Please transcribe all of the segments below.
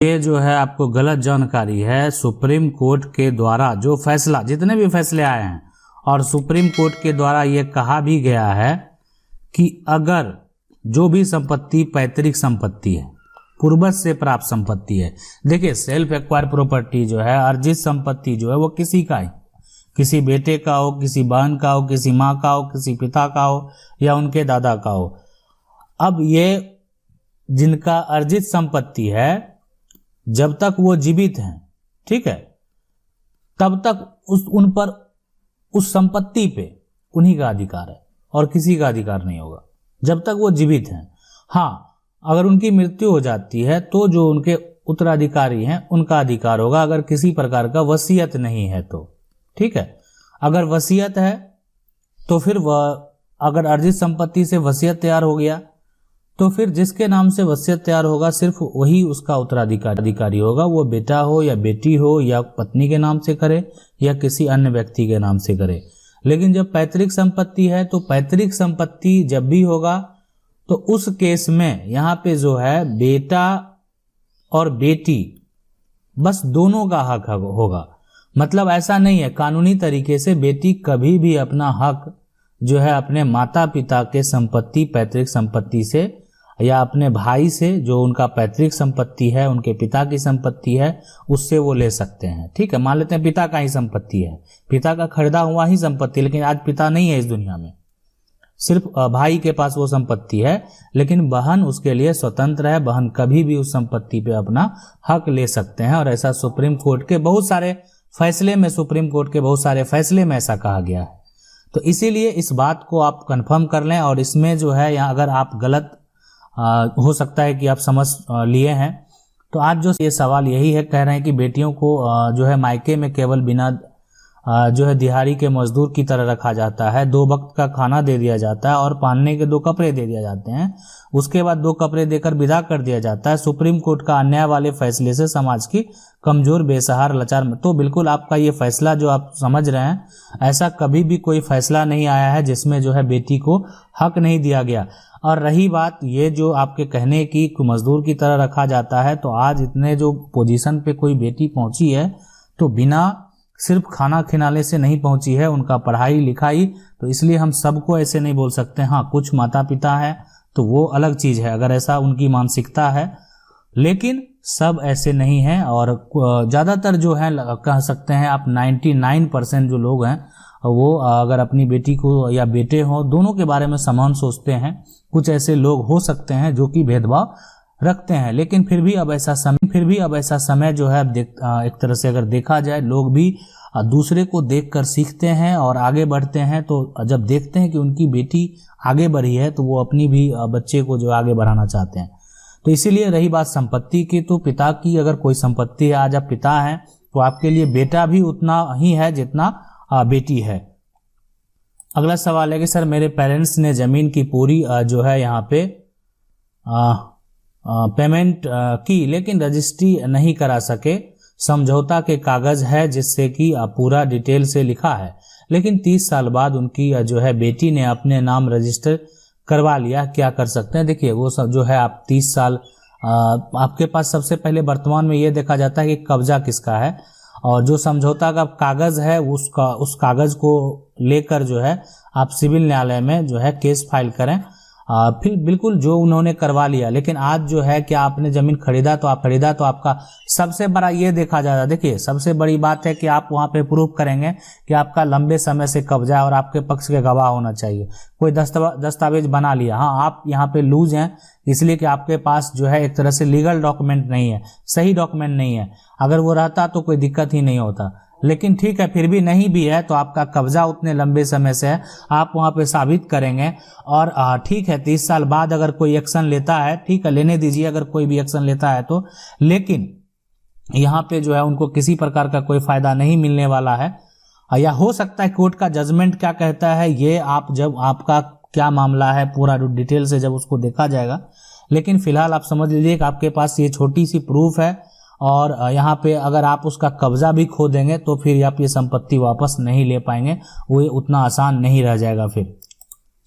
ये जो है आपको गलत जानकारी है। सुप्रीम कोर्ट के द्वारा जो फैसला, जितने भी फैसले आए हैं, और सुप्रीम कोर्ट के द्वारा ये कहा भी गया है कि अगर जो भी संपत्ति पैतृक संपत्ति है, पूर्वज से प्राप्त संपत्ति है, देखिए सेल्फ एक्वायर प्रॉपर्टी जो है, अर्जित संपत्ति जो है वो किसी का है, किसी बेटे का हो, किसी बहन का हो, किसी माँ का हो, किसी पिता का हो, या उनके दादा का हो। अब ये जिनका अर्जित संपत्ति है, जब तक वो जीवित हैं, ठीक है, तब तक उन पर, उस संपत्ति पे उन्हीं का अधिकार है और किसी का अधिकार नहीं होगा जब तक वो जीवित हैं। हाँ, अगर उनकी मृत्यु हो जाती है तो जो उनके उत्तराधिकारी हैं उनका अधिकार होगा, अगर किसी प्रकार का वसीयत नहीं है तो, ठीक है। अगर वसीयत है तो फिर अगर अर्जित संपत्ति से वसीयत तैयार हो गया तो फिर जिसके नाम से वसीयत तैयार होगा सिर्फ वही उसका उत्तराधिकारी होगा, वो बेटा हो या बेटी हो, या पत्नी के नाम से करे या किसी अन्य व्यक्ति के नाम से करे। लेकिन जब पैतृक संपत्ति है तो पैतृक संपत्ति जब भी होगा तो उस केस में यहाँ पे जो है बेटा और बेटी बस दोनों का हक होगा। मतलब ऐसा नहीं है, कानूनी तरीके से बेटी कभी भी अपना हक जो है अपने माता पिता के संपत्ति, पैतृक संपत्ति से, या अपने भाई से जो उनका पैतृक संपत्ति है, उनके पिता की संपत्ति है, उससे वो ले सकते हैं, ठीक है। मान लेते हैं पिता का ही संपत्ति है, पिता का खरीदा हुआ ही संपत्ति, लेकिन आज पिता नहीं है इस दुनिया में, सिर्फ भाई के पास वो संपत्ति है, लेकिन बहन उसके लिए स्वतंत्र है, बहन कभी भी उस संपत्ति पे अपना हक ले सकते हैं। और ऐसा सुप्रीम कोर्ट के बहुत सारे फैसले में ऐसा कहा गया है। तो इसीलिए इस बात को आप कंफर्म कर लें। और इसमें जो है, यहाँ अगर आप गलत हो सकता है कि आप समझ लिए हैं, तो आज जो ये सवाल यही है, कह रहे हैं कि बेटियों को जो है मायके में केवल बिना जो है दिहाड़ी के मजदूर की तरह रखा जाता है, 2 वक्त का खाना दे दिया जाता है और पहनने के 2 कपड़े दे दिए जाते हैं, उसके बाद 2 कपड़े देकर विदा कर दिया जाता है। सुप्रीम कोर्ट का अन्याय वाले फैसले से समाज की कमजोर, बेसहारा, लाचार, तो बिल्कुल आपका ये फैसला जो आप समझ रहे हैं, ऐसा कभी भी कोई फैसला नहीं आया है जिसमें जो है बेटी को हक नहीं दिया गया। और रही बात ये जो आपके कहने की मजदूर की तरह रखा जाता है, तो आज इतने जो पोजीशन पे कोई बेटी पहुंची है तो बिना सिर्फ खाना खिलाने से नहीं पहुंची है, उनका पढ़ाई लिखाई, तो इसलिए हम सबको ऐसे नहीं बोल सकते। हाँ, कुछ माता पिता है तो वो अलग चीज है, अगर ऐसा उनकी मानसिकता है, लेकिन सब ऐसे नहीं हैं। और ज्यादातर जो है, कह सकते हैं आप 99% जो लोग हैं वो अगर अपनी बेटी को या बेटे हो, दोनों के बारे में समान सोचते हैं। कुछ ऐसे लोग हो सकते हैं जो कि भेदभाव रखते हैं, लेकिन फिर भी अब ऐसा समय जो है, एक तरह से अगर देखा जाए, लोग भी दूसरे को देखकर सीखते हैं और आगे बढ़ते हैं। तो जब देखते हैं कि उनकी बेटी आगे बढ़ी है तो वो अपनी भी बच्चे को जो आगे बढ़ाना चाहते हैं। तो इसीलिए रही बात संपत्ति की, तो पिता की अगर कोई संपत्ति है, आज आप पिता हैं तो आपके लिए बेटा भी उतना ही है जितना बेटी है। अगला सवाल है कि सर मेरे पेरेंट्स ने जमीन की पूरी जो है यहाँ पे पेमेंट की, लेकिन रजिस्ट्री नहीं करा सके। समझौता के कागज है जिससे कि पूरा डिटेल से लिखा है, लेकिन 30 साल बाद उनकी जो है बेटी ने अपने नाम रजिस्टर करवा लिया, क्या कर सकते हैं? देखिए वो सब जो है, आप 30 साल आपके पास सबसे पहले वर्तमान में ये देखा जाता है कि कब्जा किसका है, और जो समझौता का कागज है उस कागज को लेकर जो है आप सिविल न्यायालय में जो है केस फाइल करें। फिर बिल्कुल जो उन्होंने करवा लिया, लेकिन आज जो है कि आपने जमीन खरीदा तो आपका सबसे बड़ा ये देखा जाता है। देखिए सबसे बड़ी बात है कि आप वहां पे प्रूफ करेंगे कि आपका लंबे समय से कब्जा है और आपके पक्ष के गवाह होना चाहिए। कोई दस्तावेज बना लिया, हाँ आप यहाँ पे लूज हैं इसलिए कि आपके पास जो है एक तरह से लीगल डॉक्यूमेंट नहीं है, सही डॉक्यूमेंट नहीं है। अगर वो रहता तो कोई दिक्कत ही नहीं होता, लेकिन ठीक है फिर भी नहीं भी है तो आपका कब्जा उतने लंबे समय से है, आप वहां पे साबित करेंगे। और ठीक है 30 साल बाद अगर कोई एक्शन लेता है, ठीक है लेने दीजिए अगर कोई भी एक्शन लेता है तो, लेकिन यहाँ पे जो है उनको किसी प्रकार का कोई फायदा नहीं मिलने वाला है। या हो सकता है कोर्ट का जजमेंट क्या कहता है, ये आप जब आपका क्या मामला है पूरा डिटेल से जब उसको देखा जाएगा, लेकिन फिलहाल आप समझ लीजिए कि आपके पास ये छोटी सी प्रूफ है, और यहाँ पे अगर आप उसका कब्जा भी खो देंगे तो फिर आप ये संपत्ति वापस नहीं ले पाएंगे, वो उतना आसान नहीं रह जाएगा फिर।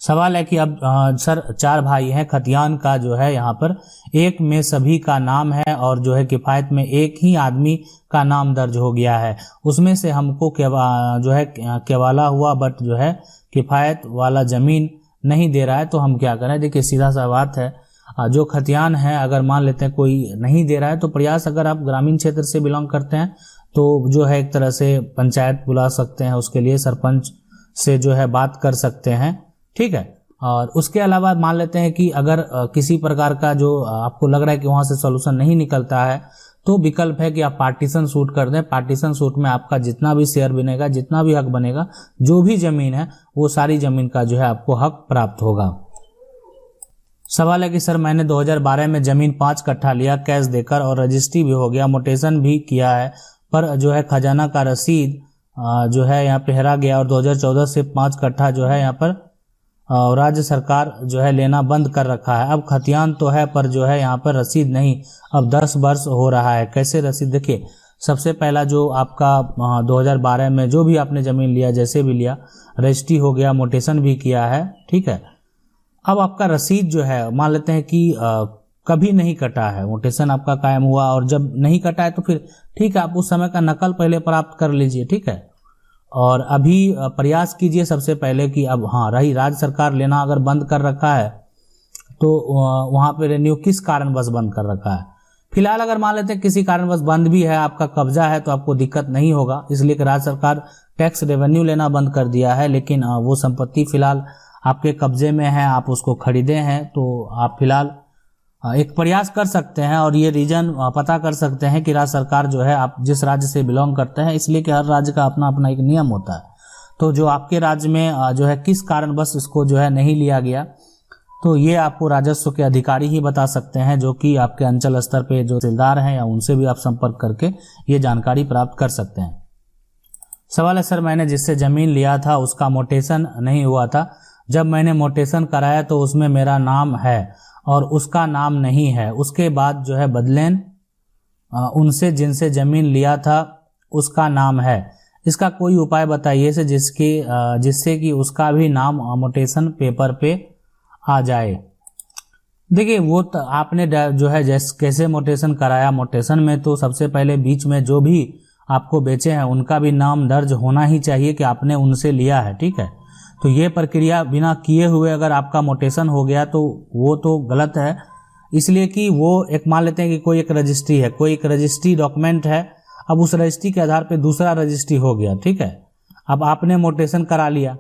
सवाल है कि अब सर 4 भाई हैं, खतियान का जो है यहाँ पर एक में सभी का नाम है और जो है किफ़ायत में एक ही आदमी का नाम दर्ज हो गया है, उसमें से हमको जो है केवाला हुआ बट जो है किफ़ायत वाला ज़मीन नहीं दे रहा है, तो हम क्या करें। देखिए सीधा सा बात है, जो खतियान है अगर मान लेते हैं कोई नहीं दे रहा है तो प्रयास, अगर आप ग्रामीण क्षेत्र से बिलोंग करते हैं तो जो है एक तरह से पंचायत बुला सकते हैं, उसके लिए सरपंच से जो है बात कर सकते हैं, ठीक है। और उसके अलावा मान लेते हैं कि अगर किसी प्रकार का जो आपको लग रहा है कि वहाँ से सॉल्यूशन नहीं निकलता है, तो विकल्प है कि आप पार्टीशन सूट कर दें। पार्टीशन सूट में आपका जितना भी शेयर बनेगा, जितना भी हक बनेगा, जो भी जमीन है वो सारी जमीन का जो है आपको हक प्राप्त होगा। सवाल है कि सर मैंने 2012 में जमीन 5 कट्ठा लिया कैश देकर और रजिस्ट्री भी हो गया, मोटेशन भी किया है, पर जो है खजाना का रसीद जो है यहाँ पे हेरा गया और 2014 से 5 कट्ठा जो है यहाँ पर राज्य सरकार जो है लेना बंद कर रखा है। अब खतियान तो है पर जो है यहाँ पर रसीद नहीं, अब 10 वर्ष हो रहा है, कैसे रसीद। देखिए सबसे पहला जो आपका 2012 में जो भी आपने ज़मीन लिया, जैसे भी लिया, रजिस्ट्री हो गया, मोटेशन भी किया है, ठीक है। अब आपका रसीद जो है मान लेते हैं कि कभी नहीं कटा है, मोटेशन आपका कायम हुआ और जब नहीं कटा है तो फिर ठीक है, आप उस समय का नकल पहले प्राप्त कर लीजिए, ठीक है। और अभी प्रयास कीजिए सबसे पहले कि अब हाँ रही राज्य सरकार लेना अगर बंद कर रखा है तो वहाँ पे रेन्यू किस कारणवश बंद कर रखा है। फिलहाल अगर मान लेते हैं किसी कारणवश बंद भी है, आपका कब्जा है, तो आपको दिक्कत नहीं होगा, इसलिए कि राज्य सरकार टैक्स रेवेन्यू लेना बंद कर दिया है। लेकिन वो संपत्ति फिलहाल आपके कब्जे में है, आप उसको खरीदे हैं, तो आप फिलहाल एक प्रयास कर सकते हैं और ये रीजन पता कर सकते हैं कि राज्य सरकार जो है, आप जिस राज्य से बिलोंग करते हैं, इसलिए कि हर राज्य का अपना अपना एक नियम होता है, तो जो आपके राज्य में जो है किस कारणवश इसको जो है नहीं लिया गया, तो ये आपको राजस्व के अधिकारी ही बता सकते हैं, जो कि आपके अंचल स्तर पे जो तहसीलदार हैं या उनसे भी आप संपर्क करके ये जानकारी प्राप्त कर सकते हैं। सवाल है सर मैंने जिससे ज़मीन लिया था उसका मोटेशन नहीं हुआ था, जब मैंने मोटेशन कराया तो उसमें मेरा नाम है और उसका नाम नहीं है, उसके बाद जो है बदलेन उनसे जिनसे ज़मीन लिया था उसका नाम है, इसका कोई उपाय बताइए से जिससे कि उसका भी नाम मोटेशन पेपर पे आ जाए। देखिए वो तो आपने जो है कैसे मोटेशन कराया, मोटेशन में तो सबसे पहले बीच में जो भी आपको बेचे हैं उनका भी नाम दर्ज होना ही चाहिए कि आपने उनसे लिया है, ठीक है। तो ये प्रक्रिया बिना किए हुए अगर आपका मोटेशन हो गया तो वो तो गलत है, इसलिए कि वो एक मान लेते हैं कि कोई एक रजिस्ट्री है, कोई एक रजिस्ट्री डॉक्यूमेंट है, अब उस रजिस्ट्री के आधार पे दूसरा रजिस्ट्री हो गया, ठीक है। अब आपने मोटेशन करा लिया,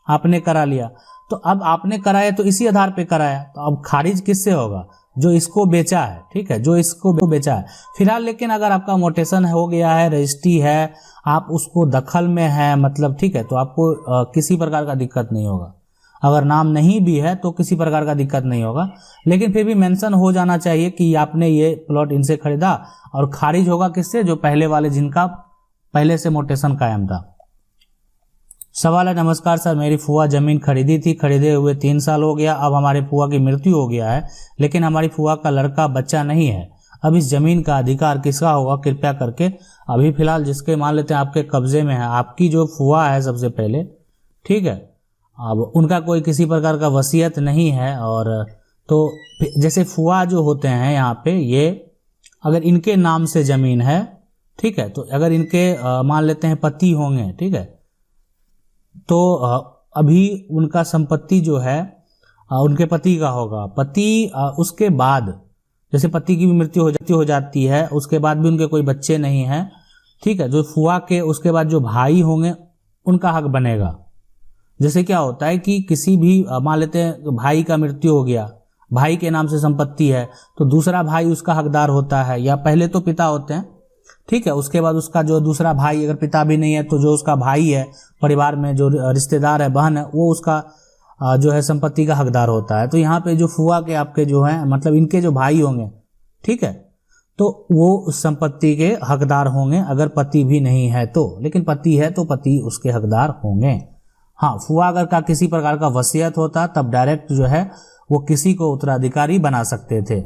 आपने करा लिया, तो अब आपने कराया तो इसी आधार पे कराया, तो अब खारिज किससे होगा, जो इसको बेचा है, ठीक है, जो इसको बेचा है फिलहाल। लेकिन अगर आपका मोटेशन हो गया है, रजिस्ट्री है, आप उसको दखल में है, मतलब ठीक है, तो आपको किसी प्रकार का दिक्कत नहीं होगा। अगर नाम नहीं भी है तो किसी प्रकार का दिक्कत नहीं होगा, लेकिन फिर भी मेंशन हो जाना चाहिए कि आपने ये प्लॉट इनसे खरीदा, और खारिज होगा किससे, जो पहले वाले जिनका पहले से मोटेशन कायम था। सवाल है नमस्कार सर मेरी फुआ जमीन खरीदी थी, खरीदे हुए 3 साल हो गया, अब हमारे फुआ की मृत्यु हो गया है, लेकिन हमारी फुआ का लड़का बच्चा नहीं है, अब इस जमीन का अधिकार किसका होगा, कृपया करके। अभी फिलहाल जिसके मान लेते हैं आपके कब्जे में है, आपकी जो फुआ है सबसे पहले, ठीक है, अब उनका कोई किसी प्रकार का वसीयत नहीं है, और तो जैसे फुआ जो होते हैं यहाँ पे, ये अगर इनके नाम से जमीन है, ठीक है, तो अगर इनके मान लेते हैं पति होंगे, ठीक है, तो अभी उनका संपत्ति जो है उनके पति का होगा। पति उसके बाद जैसे पति की भी मृत्यु हो जाती है, उसके बाद भी उनके कोई बच्चे नहीं हैं, ठीक है, जो फुआ के उसके बाद जो भाई होंगे उनका हक बनेगा। जैसे क्या होता है कि किसी भी मान लेते हैं भाई का मृत्यु हो गया, भाई के नाम से संपत्ति है, तो दूसरा भाई उसका हकदार होता है, या पहले तो पिता होते हैं, ठीक है, उसके बाद उसका जो दूसरा भाई, अगर पिता भी नहीं है तो जो उसका भाई है, परिवार में जो रिश्तेदार है, बहन है, वो उसका जो है संपत्ति का हकदार होता है। तो यहाँ पे जो फुआ के आपके जो हैं, मतलब इनके जो भाई होंगे, ठीक है, तो वो उस संपत्ति के हकदार होंगे, अगर पति भी नहीं है तो। लेकिन पति है तो पति उसके हकदार होंगे। हाँ, फुआ अगर का किसी प्रकार का वसीयत होता तब डायरेक्ट जो है वो किसी को उत्तराधिकारी बना सकते थे।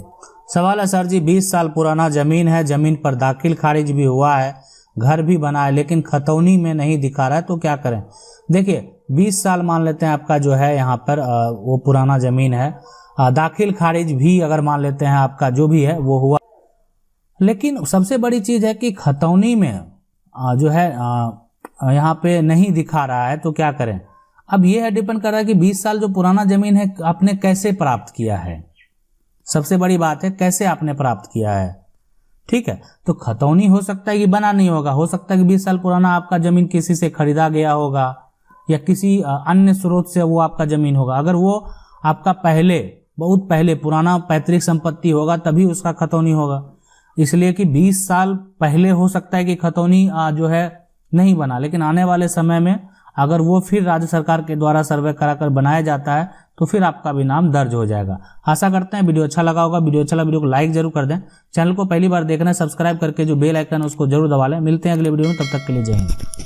सवाल है सर जी 20 साल पुराना जमीन है, जमीन पर दाखिल खारिज भी हुआ है, घर भी बना है, लेकिन खतौनी में नहीं दिखा रहा है, तो क्या करें। देखिए 20 साल मान लेते हैं आपका जो है यहाँ पर वो पुराना जमीन है, दाखिल खारिज भी अगर मान लेते हैं आपका जो भी है वो हुआ। लेकिन सबसे बड़ी चीज है कि खतौनी में जो है यहाँ पे नहीं दिखा रहा है, तो क्या करें। अब ये है, डिपेंड कर रहा है कि 20 साल जो पुराना जमीन है आपने कैसे प्राप्त किया है। सबसे बड़ी बात है कैसे आपने प्राप्त किया है, ठीक है। तो खतौनी हो सकता है कि बना नहीं होगा, हो सकता है कि 20 साल पुराना आपका जमीन किसी से खरीदा गया होगा या किसी अन्य स्रोत से वो आपका जमीन होगा। अगर वो आपका पहले, बहुत पहले पुराना पैतृक संपत्ति होगा तभी उसका खतौनी होगा। इसलिए कि 20 साल पहले हो सकता है कि खतौनी जो है नहीं बना, लेकिन आने वाले समय में अगर वो फिर राज्य सरकार के द्वारा सर्वे कराकर बनाया जाता है तो फिर आपका भी नाम दर्ज हो जाएगा। आशा करते हैं वीडियो अच्छा लगा होगा। वीडियो अच्छा लगा वीडियो को लाइक जरूर कर दें। चैनल को पहली बार देख रहे हैं सब्सक्राइब करके जो बेल आइकन है उसको जरूर दबा लें। मिलते हैं अगले वीडियो में, तब तक के लिए जय हिंद।